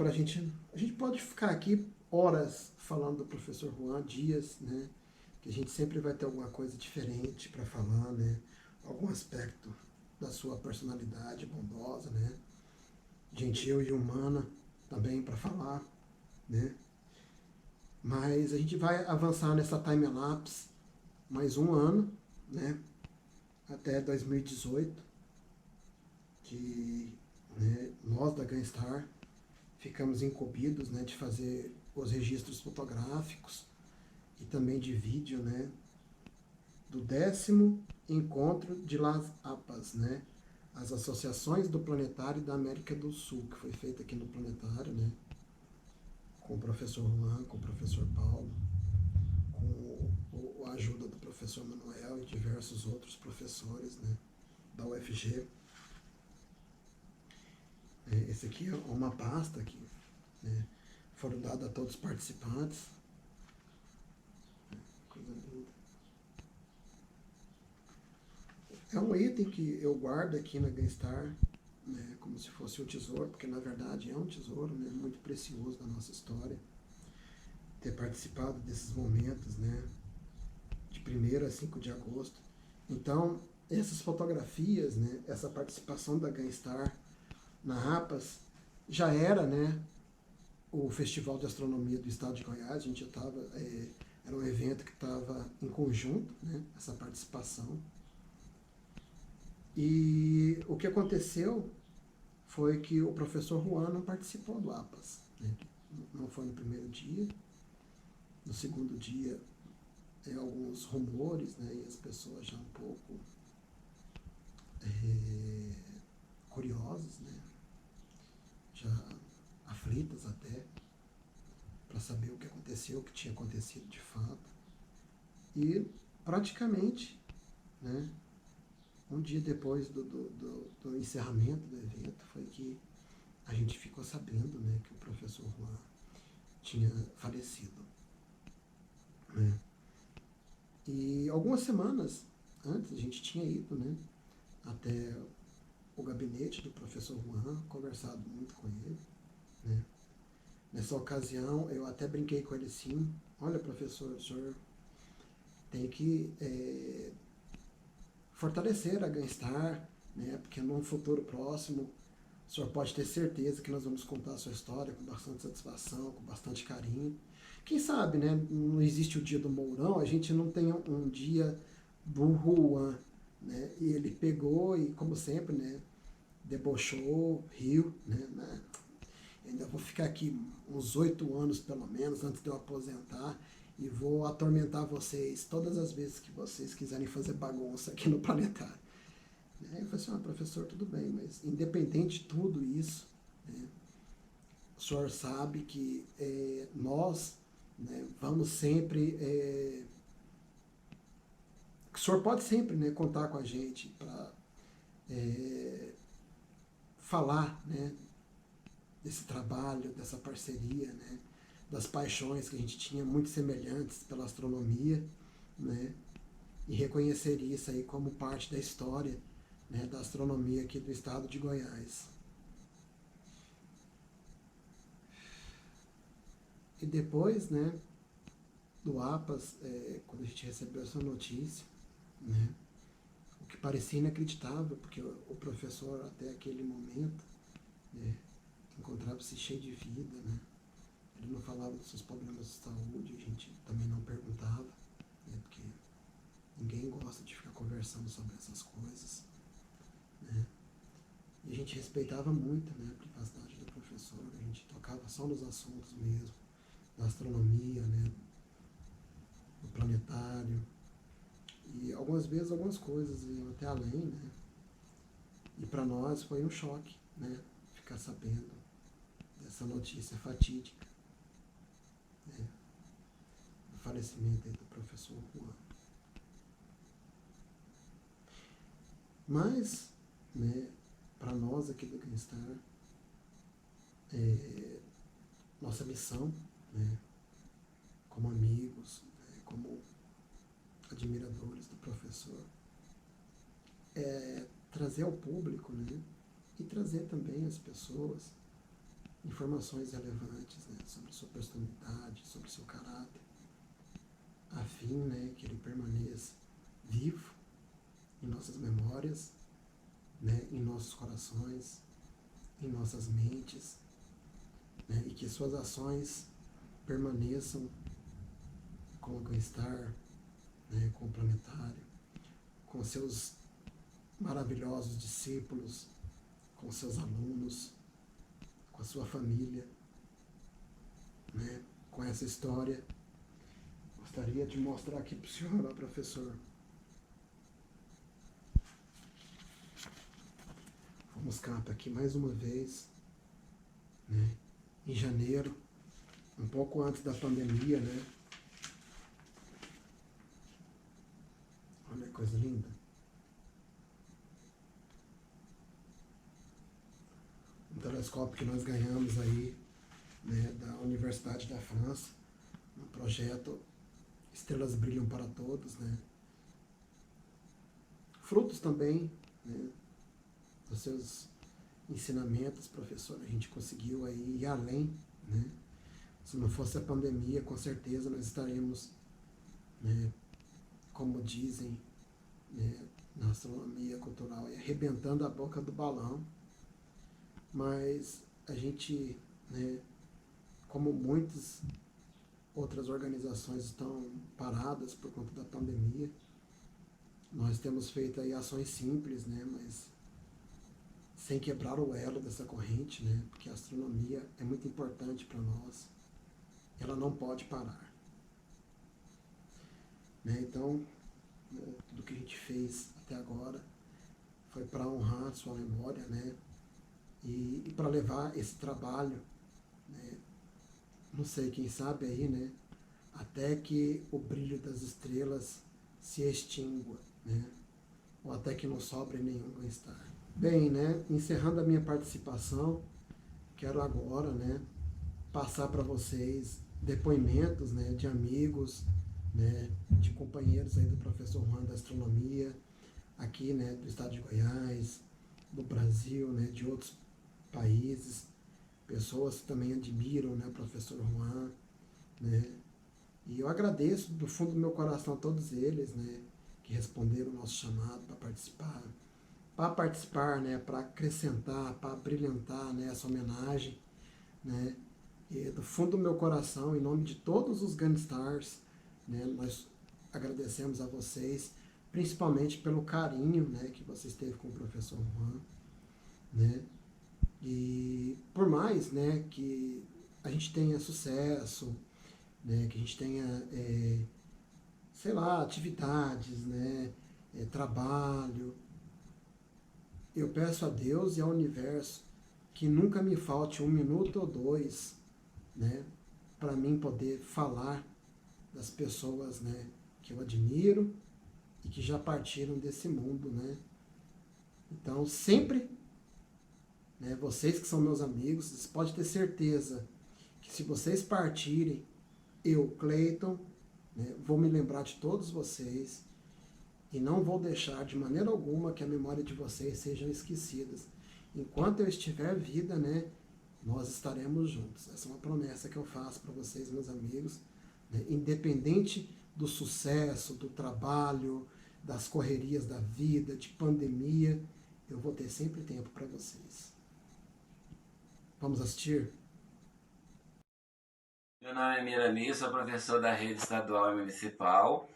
S1: a gente pode ficar aqui horas falando do professor Juan, dias, né? Que a gente sempre vai ter alguma coisa diferente para falar, né? Algum aspecto da sua personalidade bondosa, né? Gentil e humana também para falar, né? Mas a gente vai avançar nessa time-lapse mais um ano, né? Até 2018, que, né, nós da Gunstar ficamos incumbidos, né, de fazer os registros fotográficos e também de vídeo, né, do 10º Encontro de Las APAS, né, as Associações do Planetário da América do Sul, que foi feito aqui no Planetário, né, com o professor Juan, com o professor Paulo, com a ajuda do professor Manuel e diversos outros professores, né, da UFG. Esse aqui é uma pasta que, né, foram dadas a todos os participantes. Coisa linda. É um item que eu guardo aqui na Gunstar, né, como se fosse um tesouro, porque na verdade é um tesouro, né, muito precioso da nossa história. Ter participado desses momentos, né, de 1º a 5 de agosto. Então, essas fotografias, né, essa participação da Gunstar na APAS já era, né, o Festival de Astronomia do Estado de Goiás. A gente já estava, era um evento que estava em conjunto, né, essa participação. E o que aconteceu foi que o professor Juan não participou do APAS, né, não foi no primeiro dia. No segundo dia, alguns rumores, né, e as pessoas já um pouco curiosas, né, já aflitas até, para saber o que aconteceu, o que tinha acontecido de fato. E praticamente, né, um dia depois do encerramento do evento, foi que a gente ficou sabendo, né, que o professor Juan tinha falecido, né. E algumas semanas antes a gente tinha ido, né, até o gabinete do professor Juan, conversado muito com ele, né. Nessa ocasião eu até brinquei com ele assim: olha, professor, o senhor tem que fortalecer a Gunstar, né, porque num futuro próximo o senhor pode ter certeza que nós vamos contar a sua história com bastante satisfação, com bastante carinho. Quem sabe, né, não existe o dia do Mourão, a gente não tem um dia do Juan, né, e ele pegou e, como sempre, né, debochou, riu, né, ainda vou ficar aqui uns 8 anos pelo menos antes de eu aposentar e vou atormentar vocês todas as vezes que vocês quiserem fazer bagunça aqui no planetário. Eu falei assim: professor, tudo bem, mas independente de tudo isso, né, o senhor sabe que nós, né, vamos sempre, o senhor pode sempre, né, contar com a gente para falar, né, desse trabalho, dessa parceria, né, das paixões que a gente tinha muito semelhantes pela astronomia, né, e reconhecer isso aí como parte da história, né, da astronomia aqui do estado de Goiás. E depois, né, do APAS, quando a gente recebeu essa notícia, né, o que parecia inacreditável, porque o professor até aquele momento, né, encontrava-se cheio de vida, né, ele não falava dos seus problemas de saúde, a gente também não perguntava, né, porque ninguém gosta de ficar conversando sobre essas coisas, né, e a gente respeitava muito, né, a privacidade do professor, a gente tocava só nos assuntos mesmo, da astronomia, né, do planetário, e algumas vezes algumas coisas iam até além, né, e para nós foi um choque, né, ficar sabendo dessa notícia fatídica, né, do falecimento do professor Juan. Mas, né, para nós aqui do Gunstar, nossa missão, né, como amigos, né, como admiradores do professor, é trazer ao público, né, e trazer também as pessoas, informações relevantes, né, sobre sua personalidade, sobre seu caráter, a fim, né, que ele permaneça vivo em nossas memórias, né, em nossos corações, em nossas mentes, né, e que suas ações permaneçam com o bem-estar, né, complementário, com seus maravilhosos discípulos, com seus alunos, com a sua família, né, com essa história. Gostaria de mostrar aqui para o senhor, ó, professor. Vamos cá, aqui mais uma vez, né, em janeiro, um pouco antes da pandemia, né? Olha que coisa linda. Um telescópio que nós ganhamos aí, né, da Universidade da França, no projeto Estrelas Brilham para Todos, né? Frutos também, né, dos seus ensinamentos, professor, a gente conseguiu aí ir além, né? Se não fosse a pandemia, com certeza nós estaríamos, né, como dizem, né, na astronomia cultural, arrebentando a boca do balão. Mas a gente, né, como muitas outras organizações estão paradas por conta da pandemia, nós temos feito aí ações simples, né, mas sem quebrar o elo dessa corrente, né, porque a astronomia é muito importante para nós, ela não pode parar. Né, então, né, tudo que a gente fez até agora foi para honrar a sua memória, né, e para levar esse trabalho, né, não sei, quem sabe aí, né, até que o brilho das estrelas se extingua, né, ou até que não sobre nenhum bem-estar. Bem, né, encerrando a minha participação, quero agora, né, passar para vocês depoimentos, né, de amigos, né, de companheiros aí do professor Juan da Astronomia, aqui, né, do estado de Goiás, do Brasil, né, de outros países, pessoas que também admiram, né, o professor Juan, né, e eu agradeço do fundo do meu coração a todos eles, né, que responderam o nosso chamado para participar, né, para acrescentar, para brilhantar, né, essa homenagem, né, e do fundo do meu coração, em nome de todos os Gunstars, né, nós agradecemos a vocês, principalmente pelo carinho, né, que vocês teve com o professor Juan, né, e por mais, né, que a gente tenha sucesso, né, que a gente tenha, sei lá, atividades, né, trabalho, eu peço a Deus e ao universo que nunca me falte 1 minuto ou 2, né, para mim poder falar das pessoas, né, que eu admiro e que já partiram desse mundo, né. Então, sempre, né, vocês que são meus amigos, vocês podem ter certeza que se vocês partirem, eu, Cleiton, né, vou me lembrar de todos vocês e não vou deixar de maneira alguma que a memória de vocês sejam esquecidas. Enquanto eu estiver vida, né, nós estaremos juntos. Essa é uma promessa que eu faço para vocês, meus amigos, né, independente do sucesso, do trabalho, das correrias da vida, de pandemia, eu vou ter sempre tempo para vocês. Vamos assistir?
S4: Meu nome é Mirani, sou professor da rede estadual e municipal,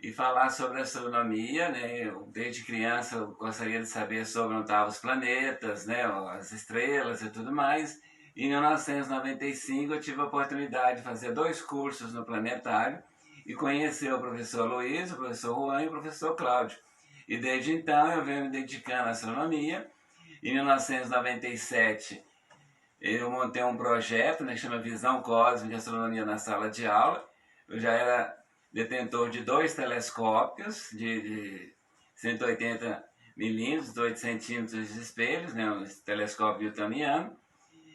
S4: e falar sobre astronomia, né? Desde criança eu gostaria de saber sobre onde estavam os planetas, né? As estrelas e tudo mais. Em 1995 eu tive a oportunidade de fazer 2 cursos no planetário e conhecer o professor Luiz, o professor Juan e o professor Cláudio. E desde então eu venho me dedicando à astronomia. Em 1997 eu montei um projeto, né, que chama Visão Cósmica e Astronomia na Sala de Aula. Eu já era detentor de 2 telescópios de 180 milímetros, 8 centímetros de espelhos, né, um telescópio newtoniano,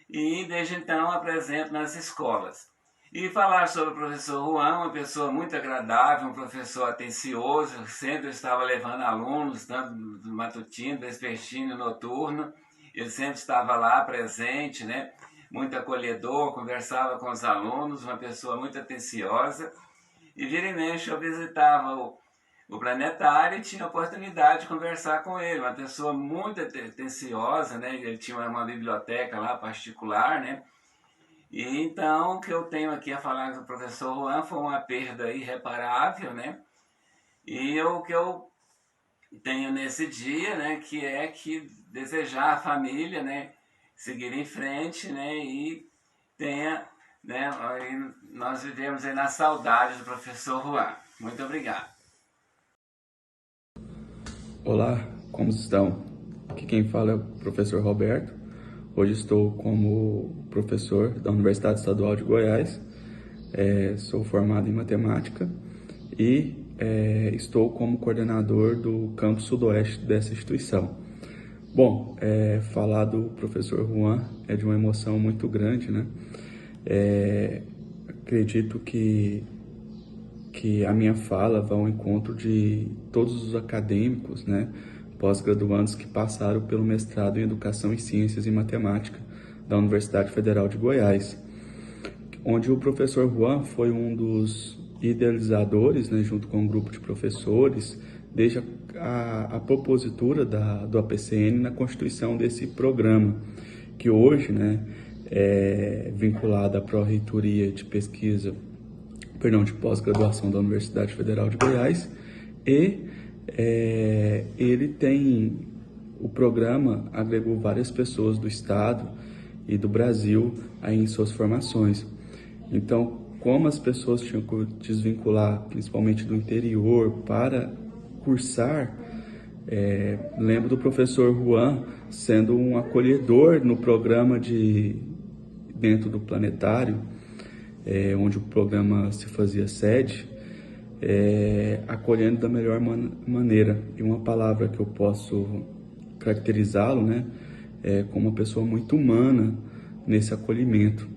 S4: e desde então apresento nas escolas. E falar sobre o professor Juan, uma pessoa muito agradável, um professor atencioso, sempre estava levando alunos, tanto matutino, vespertino, noturno, ele sempre estava lá presente, né, muito acolhedor, conversava com os alunos, uma pessoa muito atenciosa. E vira e mexe eu visitava o planetário e tinha a oportunidade de conversar com ele, uma pessoa muito atenciosa, né? Ele tinha uma biblioteca lá particular, né? E então o que eu tenho aqui a falar com o professor Juan foi uma perda irreparável, né? E o que eu tenho nesse dia, né, que é que desejar à família, né, seguir em frente, né, e tenha, né, nós vivemos aí na saudade do professor Juan. Muito obrigado.
S5: Olá, como estão? Aqui quem fala é o professor Roberto. Hoje estou como professor da Universidade Estadual de Goiás. Sou formado em matemática e estou como coordenador do campus sudoeste dessa instituição. Bom, falar do professor Juan é de uma emoção muito grande, né? Acredito que a minha fala vai ao encontro de todos os acadêmicos, né, pós-graduandos que passaram pelo mestrado em Educação em Ciências e Matemática da Universidade Federal de Goiás, onde o professor Juan foi um dos idealizadores, né, junto com um grupo de professores, desde a propositura do APCN na constituição desse programa, que hoje, né, é vinculado à Pró-Reitoria de Pesquisa, de pós-graduação da Universidade Federal de Goiás, e ele tem, o programa agregou várias pessoas do estado e do Brasil aí em suas formações. Então, como as pessoas tinham que desvincular, principalmente do interior, para cursar, lembro do professor Juan sendo um acolhedor no programa dentro do planetário, onde o programa se fazia sede, acolhendo da melhor maneira. E uma palavra que eu posso caracterizá-lo, né, como uma pessoa muito humana nesse acolhimento.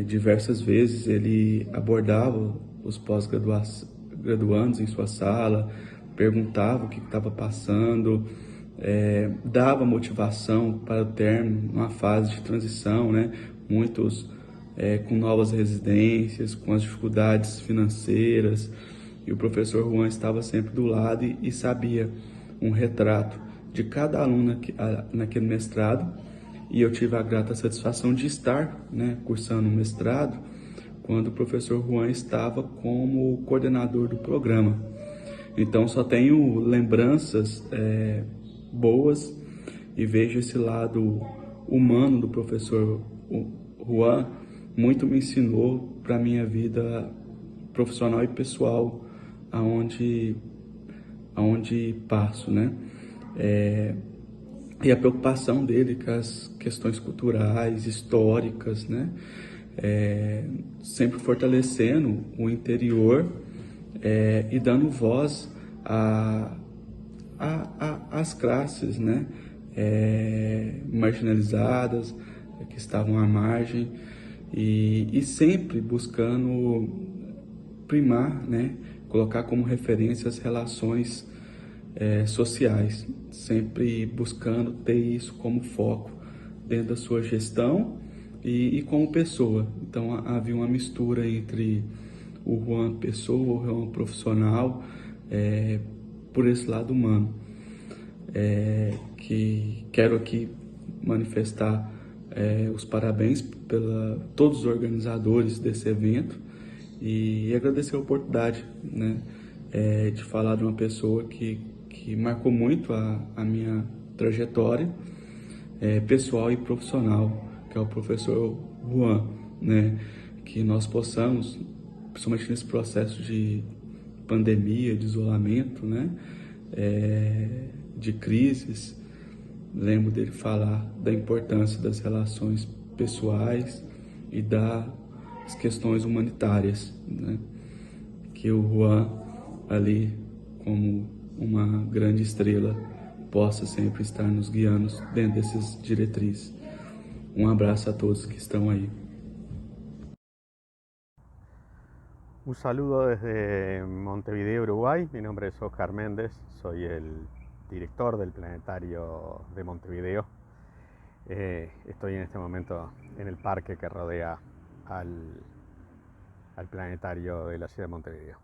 S5: Diversas vezes ele abordava os pós-graduandos em sua sala, perguntava o que estava passando, dava motivação para o término, numa fase de transição, né? Muitos com novas residências, com as dificuldades financeiras, e o professor Juan estava sempre do lado e sabia um retrato de cada aluno naquele mestrado, e eu tive a grata satisfação de estar, né, cursando um mestrado quando o professor Juan estava como coordenador do programa. Então só tenho lembranças boas e vejo esse lado humano do professor Juan. Muito me ensinou para a minha vida profissional e pessoal, aonde passo, né? E a preocupação dele com as questões culturais, históricas, né? Sempre fortalecendo o interior e dando voz às classes, né? Marginalizadas, que estavam à margem, e sempre buscando primar, né? Colocar como referência as relações sociais, sempre buscando ter isso como foco dentro da sua gestão e como pessoa. Então havia uma mistura entre o Juan pessoa, o Juan profissional, por esse lado humano. Que quero aqui manifestar os parabéns pela todos os organizadores desse evento e agradecer a oportunidade, né, de falar de uma pessoa que marcou muito a minha trajetória pessoal e profissional, que é o professor Juan, né? Que nós possamos, principalmente nesse processo de pandemia, de isolamento, né? De crises, lembro dele falar da importância das relações pessoais e das questões humanitárias, né? Que o Juan ali, como uma grande estrela, possa sempre estar nos guiando dentro dessas diretrizes. Um abraço a todos que estão ahí.
S2: Un saludo desde Montevideo, Uruguay. Mi nombre es Oscar Méndez, soy el director del Planetario de Montevideo. Estoy en este momento en el parque que rodea al planetario de la ciudad de Montevideo.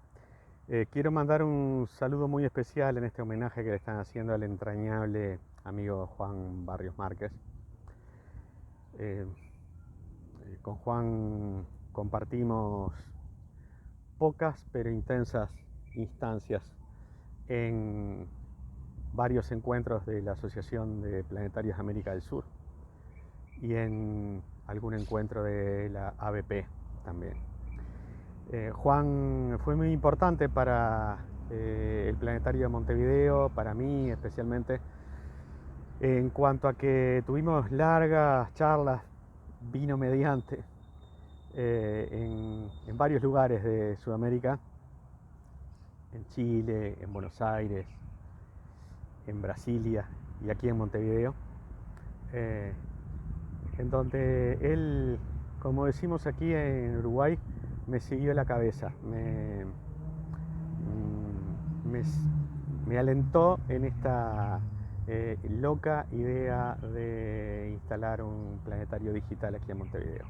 S2: Quiero mandar un saludo muy especial en este homenaje que le están haciendo al entrañable amigo Juan Barrios Márquez. Con Juan compartimos pocas pero intensas instancias en varios encuentros de la Asociación de Planetarios de América del Sur y en algún encuentro de la ABP también. Juan fue muy importante para el Planetario de Montevideo, para mí especialmente, en cuanto a que tuvimos largas charlas, vino mediante, en varios lugares de Sudamérica, en Chile, en Buenos Aires, en Brasilia y aquí en Montevideo, en donde él, como decimos aquí en Uruguay, me siguió la cabeza, me alentó en esta loca idea de instalar un planetario digital aquí en Montevideo.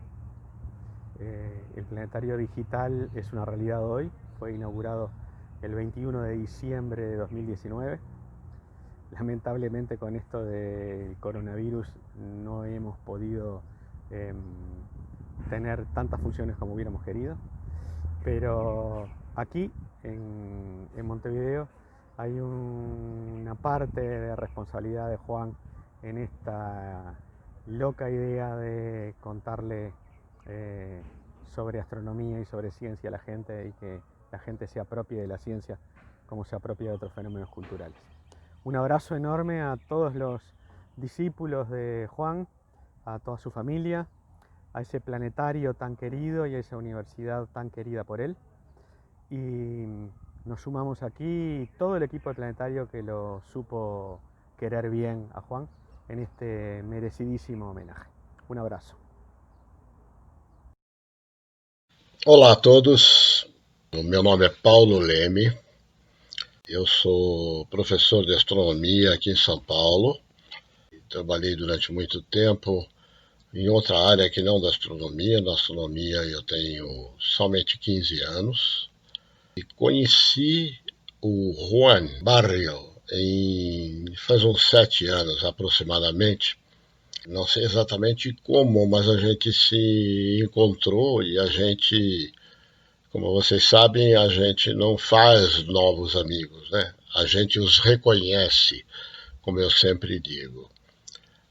S2: El planetario digital es una realidad hoy, fue inaugurado el 21 de diciembre de 2019. Lamentablemente con esto del coronavirus no hemos podido tener tantas funciones como hubiéramos querido, pero aquí en Montevideo hay una parte de responsabilidad de Juan en esta loca idea de contarle sobre astronomía y sobre ciencia a la gente y que la gente se apropie de la ciencia como se apropia de otros fenómenos culturales. Un abrazo enorme a todos los discípulos de Juan, a toda su familia, a ese planetario tan querido y a esa universidad tan querida por él. Y nos sumamos aquí todo el equipo del planetario que lo supo querer bien a Juan en este merecidísimo homenaje. Un abrazo.
S6: Olá a todos, o meu nome é Paulo Leme, eu sou professor de astronomia aqui em São Paulo, trabalhei durante muito tempo em outra área que não da astronomia. Na astronomia eu tenho somente 15 anos e conheci o Juan Barrio faz uns 7 anos aproximadamente. Não sei exatamente como, mas a gente se encontrou e a gente, como vocês sabem, a gente não faz novos amigos, né? A gente os reconhece, como eu sempre digo.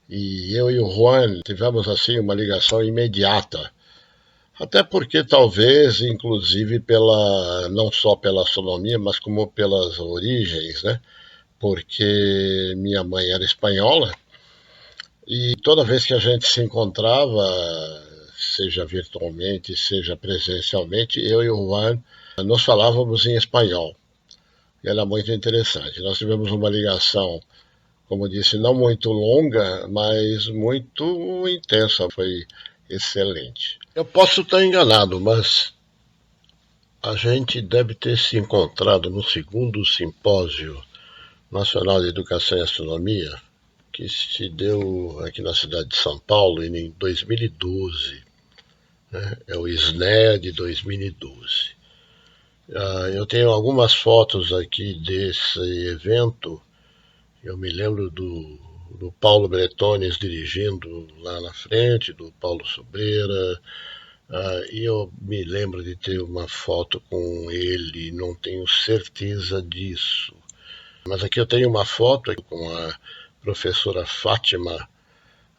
S6: E eu e o Juan tivemos assim uma ligação imediata, até porque talvez, inclusive, não só pela astronomia, mas como pelas origens, né? Porque minha mãe era espanhola e toda vez que a gente se encontrava, seja virtualmente, seja presencialmente, eu e o Juan nós falávamos em espanhol. E era muito interessante. Nós tivemos uma ligação, como disse, não muito longa, mas muito intensa. Foi excelente. Eu posso estar enganado, mas a gente deve ter se encontrado no segundo simpósio nacional de educação e astronomia, que se deu aqui na cidade de São Paulo em 2012. Né? É o SNEA de 2012. Eu tenho algumas fotos aqui desse evento. Eu me lembro do Paulo Bretones dirigindo lá na frente, do Paulo Sobreira, e eu me lembro de ter uma foto com ele, não tenho certeza disso. Mas aqui eu tenho uma foto com a professora Fátima,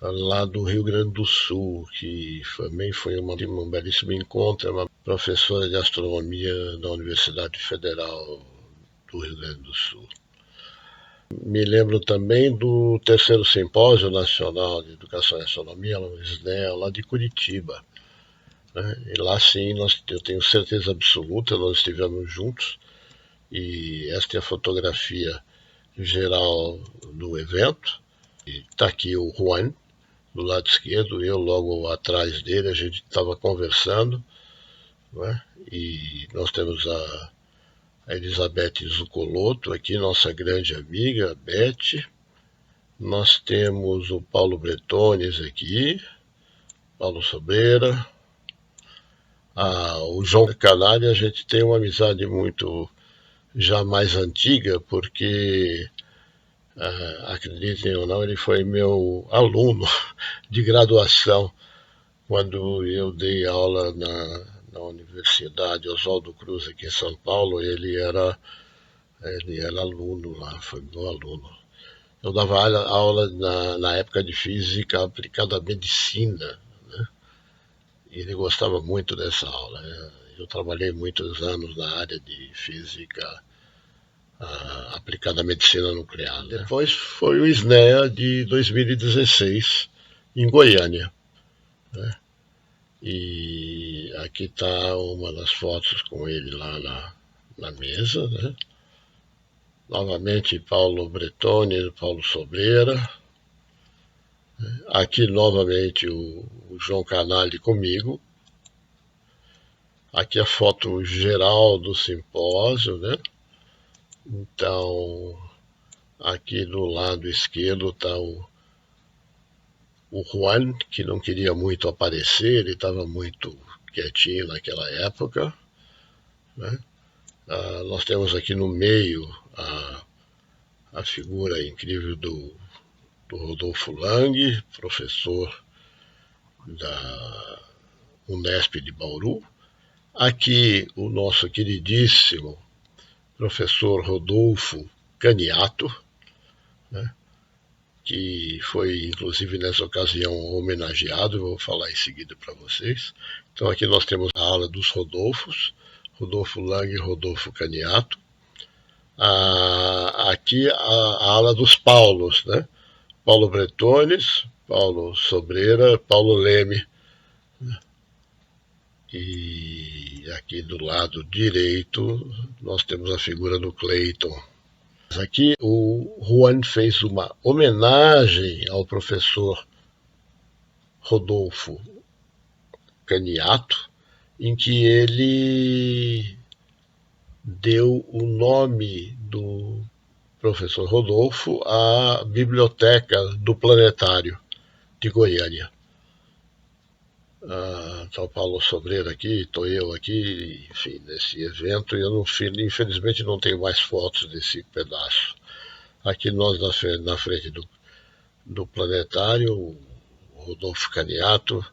S6: lá do Rio Grande do Sul, que também foi um belíssimo encontro, é uma professora de astronomia da Universidade Federal do Rio Grande do Sul. Me lembro também do terceiro Simpósio Nacional de Educação e Astronomia, no SNEA, lá de Curitiba. Né? E lá sim, eu tenho certeza absoluta, nós estivemos juntos, e esta é a fotografia geral do evento. Está aqui o Juan, do lado esquerdo, eu logo atrás dele, a gente estava conversando, né? E nós temos a Elizabeth Zucoloto aqui, nossa grande amiga, Beth, Nós temos o Paulo Bretones aqui, Paulo Sobreira, o João Canalha. A gente tem uma amizade muito já mais antiga, porque, acreditem ou não, ele foi meu aluno de graduação quando eu dei aula na Universidade Oswaldo Cruz aqui em São Paulo. Ele era aluno lá, foi meu aluno. Eu dava aula na época de física aplicada à medicina, né? E ele gostava muito dessa aula. Eu trabalhei muitos anos na área de física aplicada à medicina nuclear, né? Depois foi o SNEA de 2016, em Goiânia, né? E aqui está uma das fotos com ele lá na mesa, né? Novamente Paulo Bretone, Paulo Sobreira. Aqui novamente o João Canali comigo. Aqui a foto geral do simpósio, né? Então, aqui do lado esquerdo está o Juan, que não queria muito aparecer, ele estava muito quietinho naquela época, né? Nós temos aqui no meio a figura incrível do Rodolfo Lang, professor da Unesp de Bauru. Aqui o nosso queridíssimo professor Rodolfo Caniato, né, que foi inclusive nessa ocasião homenageado, eu vou falar em seguida para vocês. Então aqui nós temos a aula dos Rodolfos, Rodolfo Lang e Rodolfo Caniato. Aqui a ala dos Paulos, né? Paulo Bretones, Paulo Sobreira, Paulo Leme. E aqui do lado direito nós temos a figura do Clayton. Aqui o Juan fez uma homenagem ao professor Rodolfo Caniato, em que ele deu o nome do professor Rodolfo à biblioteca do Planetário de Goiânia. Está o Paulo Sobreira aqui, estou eu aqui, enfim, nesse evento. Eu não, infelizmente não tenho mais fotos desse pedaço. Aqui nós na frente do Planetário, o Rodolfo Caniato.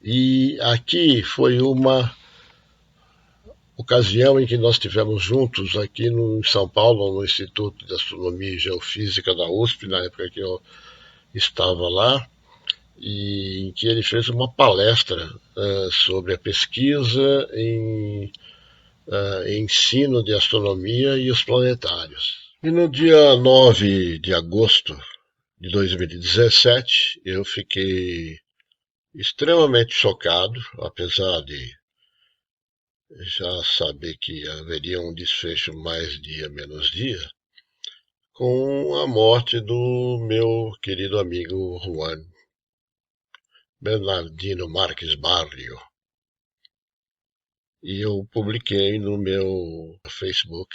S6: E aqui foi uma ocasião em que nós estivemos juntos aqui em São Paulo, no Instituto de Astronomia e Geofísica da USP, na época que eu estava lá, e em que ele fez uma palestra sobre a pesquisa em ensino de astronomia e os planetários. E no dia 9 de agosto de 2017, eu fiquei extremamente chocado, apesar de já saber que haveria um desfecho mais dia menos dia, com a morte do meu querido amigo Juan Bernardino Marques Barrio. E eu publiquei no meu Facebook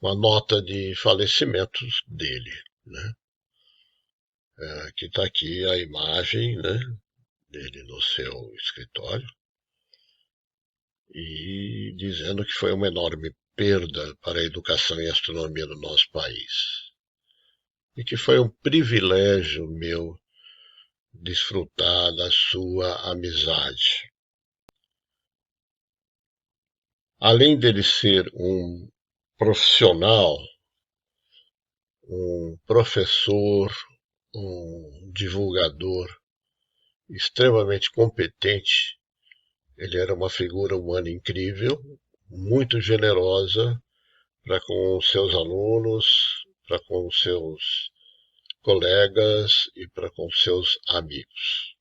S6: uma nota de falecimentos dele, né? Que está aqui a imagem, né, dele no seu escritório, e dizendo que foi uma enorme perda para a educação e a astronomia do nosso país. E que foi um privilégio meu desfrutar da sua amizade. Além dele ser um profissional, um professor, um divulgador extremamente competente, ele era uma figura humana incrível, muito generosa para com seus alunos, para com seus colegas e para com seus amigos.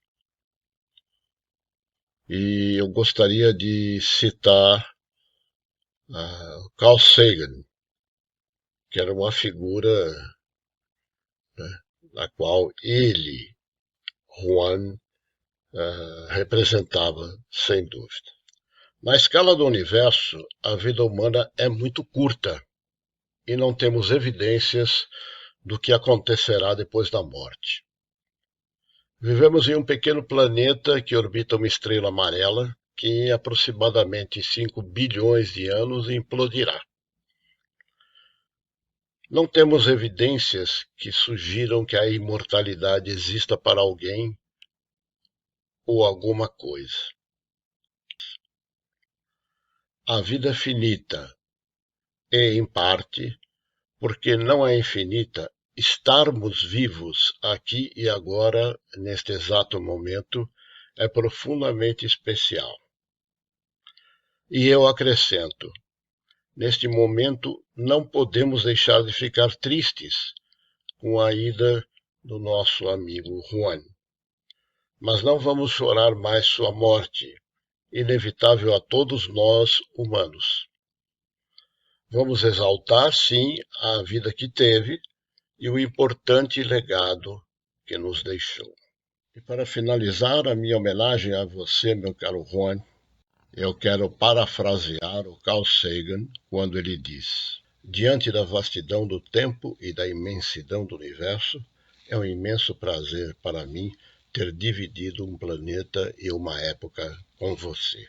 S6: E eu gostaria de citar Carl Sagan, que era uma figura, né, na qual ele, Juan, representava, sem dúvida. Na escala do universo, a vida humana é muito curta. e não temos evidências do que acontecerá depois da morte. Vivemos em um pequeno planeta que orbita uma estrela amarela que em aproximadamente 5 bilhões de anos implodirá. Não temos evidências que sugiram que a imortalidade exista para alguém ou alguma coisa. A vida é finita e, em parte, porque não é infinita, estarmos vivos aqui e agora, neste exato momento, é profundamente especial. E eu acrescento, neste momento não podemos deixar de ficar tristes com a ida do nosso amigo Juan. Mas não vamos chorar mais sua morte, inevitável a todos nós humanos. Vamos exaltar, sim, a vida que teve e o importante legado que nos deixou. E para finalizar a minha homenagem a você, meu caro Juan, eu quero parafrasear o Carl Sagan quando ele diz: diante da vastidão do tempo e da imensidão do universo, é um imenso prazer para mim ter dividido um planeta e uma época com você.